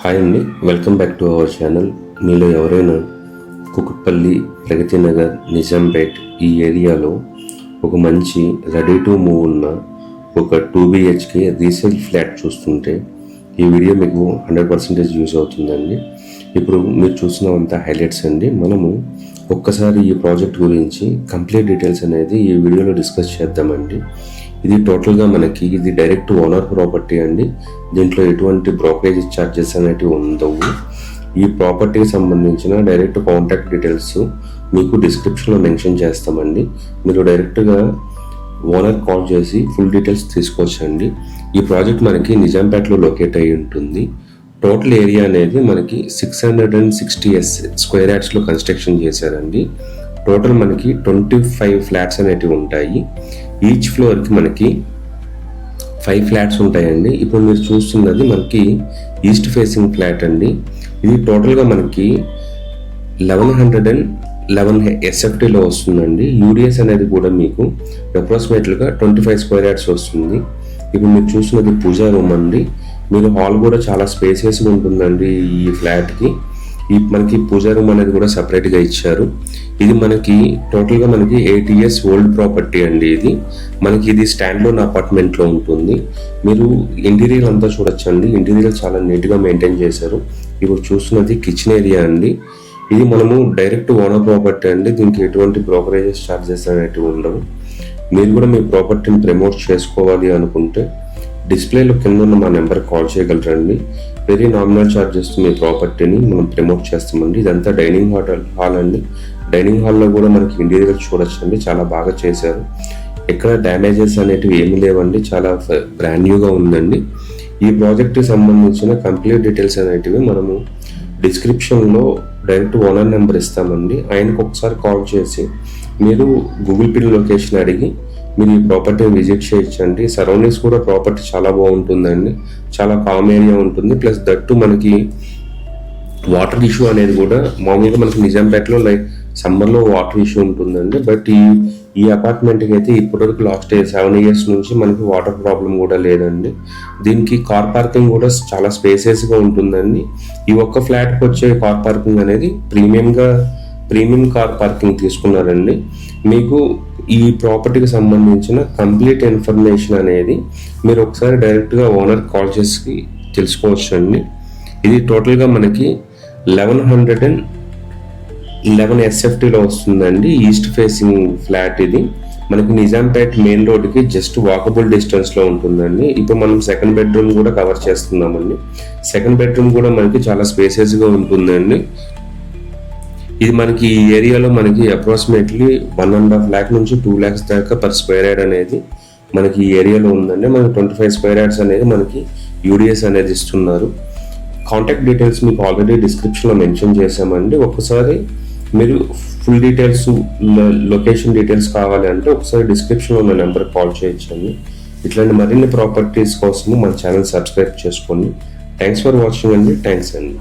Hi అండి, welcome back to our channel. మీలో ఎవరైనా కుకట్పల్లి, ప్రగతి నగర్, నిజాంపేట్ ఈ ఏరియాలో ఒక మంచి రెడీ టు మూవ్ ఉన్న ఒక 2 BHK రీసేల్ ఫ్లాట్ చూస్తుంటే ఈ వీడియో మీకు 100% యూజ్ అవుతుందండి. ఇప్పుడు మీరు చూసినవంతా హైలైట్స్ అండి. మనము ఒక్కసారి ఈ ప్రాజెక్ట్ గురించి కంప్లీట్ డీటెయిల్స్ అనేది ఈ వీడియోలో డిస్కస్ చేద్దామండి. ఇది టోటల్గా మనకి ఇది డైరెక్ట్ ఓనర్ ప్రాపర్టీ అండి. దీంట్లో ఎటువంటి బ్రోకరేజ్ ఛార్జెస్ అనేటివి ఉండవు. ఈ ప్రాపర్టీకి సంబంధించిన డైరెక్ట్ కాంటాక్ట్ డీటెయిల్స్ మీకు డిస్క్రిప్షన్లో మెన్షన్ చేస్తామండి. మీరు డైరెక్ట్గా ఓనర్ కాల్ చేసి ఫుల్ డీటెయిల్స్ తీసుకోవచ్చండి. ఈ ప్రాజెక్ట్ మనకి నిజాంపేటలో లొకేట్ అయి ఉంటుంది. టోటల్ ఏరియా అనేది మనకి 660 స్క్వేర్ యార్డ్స్లో కన్స్ట్రక్షన్ చేశారండి. టోటల్ మనకి 25 ఫ్లాట్స్ అనేటివి ఉంటాయి. ఈచ్ ఫ్లోర్కి మనకి 5 ఫ్లాట్స్ ఉంటాయండి. ఇప్పుడు మీరు చూస్తున్నది మనకి ఈస్ట్ ఫేసింగ్ ఫ్లాట్ అండి. ఇది టోటల్గా మనకి 1111 SFTలో వస్తుందండి. యూడిఎస్ అనేది కూడా మీకు అప్రాక్సిమేట్లీగా 25 స్క్వేర్ యార్డ్స్ వస్తుంది. ఇప్పుడు మీరు చూస్తున్నది పూజా రూమ్ అండి. మీరు హాల్ కూడా చాలా స్పేసియస్గా ఉంటుందండి ఈ ఫ్లాట్కి. మనకి పూజా రూమ్ అనేది కూడా సపరేట్గా ఇచ్చారు. ఇది మనకి టోటల్గా మనకి 8 years ఓల్డ్ ప్రాపర్టీ అండి. ఇది స్టాండ్ లోన్ అపార్ట్మెంట్లో ఉంటుంది. మీరు ఇంటీరియర్ అంతా చూడొచ్చండి. ఇంటీరియర్ చాలా నీట్గా మెయింటైన్ చేశారు. ఇప్పుడు చూస్తున్నది కిచెన్ ఏరియా అండి. ఇది మనము డైరెక్ట్ ఓనర్ ప్రాపర్టీ అండి. దీనికి ఎటువంటి బ్రోకరేజెస్ ఛార్జెస్ అనేటివి ఉండవు. మీరు కూడా మీ ప్రాపర్టీని ప్రమోట్ చేసుకోవాలి అనుకుంటే డిస్ప్లేలో కింద ఉన్న మా నెంబర్ కాల్ చేయగలరండి. వెరీ నామినల్ ఛార్జెస్ మీ ప్రాపర్టీని మనం ప్రమోట్ చేస్తామండి. ఇదంతా డైనింగ్ హాల్ అండి. డైనింగ్ హాల్లో కూడా మనకి ఇంటీరియర్ చూడొచ్చండి. చాలా బాగా చేశారు. ఎక్కడ డ్యామేజెస్ అనేటివి ఏమీ లేవండి. చాలా బ్రాండ్ న్యూగా ఉందండి. ఈ ప్రాజెక్ట్కి సంబంధించిన కంప్లీట్ డీటెయిల్స్ అనేటివి మనము డిస్క్రిప్షన్లో డైరెక్ట్ ఓనర్ నెంబర్ ఇస్తామండి. ఆయనకు ఒకసారి కాల్ చేసి మీరు గూగుల్ పిన్ లొకేషన్ అడిగి మీరు ఈ ప్రాపర్టీని విజిట్ చేయొచ్చండి. సరౌండింగ్స్ కూడా ప్రాపర్టీ చాలా బాగుంటుందండి. చాలా కామ్ ఏరియా ఉంటుంది. ప్లస్ దట్టు మనకి వాటర్ ఇష్యూ అనేది కూడా మామూలుగా మనకి నిజాంపేటలో సమ్మర్లో వాటర్ ఇష్యూ ఉంటుందండి. బట్ ఈ అపార్ట్మెంట్కి అయితే ఇప్పటివరకు లాస్ట్ 7 years నుంచి మనకి వాటర్ ప్రాబ్లం కూడా లేదండి. దీనికి కార్ పార్కింగ్ కూడా చాలా స్పేసెస్గా ఉంటుందండి. ఈ ఒక్క ఫ్లాట్కి వచ్చే కార్ పార్కింగ్ అనేది ప్రీమియం కార్ పార్కింగ్ తీసుకున్నారండి. మీకు ఈ ప్రాపర్టీకి సంబంధించిన కంప్లీట్ ఇన్ఫర్మేషన్ అనేది మీరు ఒకసారి డైరెక్ట్గా ఓనర్ కాల్ చేసి తెలుసుకోవచ్చు అండి. ఇది టోటల్గా మనకి 1111 SFTలో వస్తుందండి. ఈస్ట్ ఫేసింగ్ ఫ్లాట్ ఇది మనకి నిజాంపేట్ మెయిన్ రోడ్కి జస్ట్ వాకబుల్ డిస్టెన్స్లో ఉంటుందండి. ఇప్పుడు మనం సెకండ్ బెడ్రూమ్ కూడా కవర్ చేస్తున్నామండి. సెకండ్ బెడ్రూమ్ కూడా మనకి చాలా స్పేసెస్గా ఉంటుందండి. ఇది మనకి ఈ ఏరియాలో మనకి అప్రాక్సిమేట్లీ 1.5 lakh నుంచి 2 lakhs దాకా పర్ స్క్వేర్ యార్డ్ అనేది మనకి ఈ ఏరియాలో ఉందండి. మనకి 25 స్క్వేర్ యార్డ్స్ అనేది మనకి యూడిఎస్ అనేది ఇస్తున్నారు. కాంటాక్ట్ డీటెయిల్స్ మీకు ఆల్రెడీ డిస్క్రిప్షన్లో మెన్షన్ చేసామండి. ఒకసారి మీరు ఫుల్ డీటెయిల్స్, లొకేషన్ డీటెయిల్స్ కావాలి అంటే ఒకసారి డిస్క్రిప్షన్లో ఉన్న నెంబర్ కాల్ చేయొచ్చండి. ఇట్లాంటి మరిన్ని ప్రాపర్టీస్ కోసము మన ఛానల్ సబ్స్క్రైబ్ చేసుకోండి. థ్యాంక్స్ ఫర్ వాచింగ్ అండి. థ్యాంక్స్ అండి.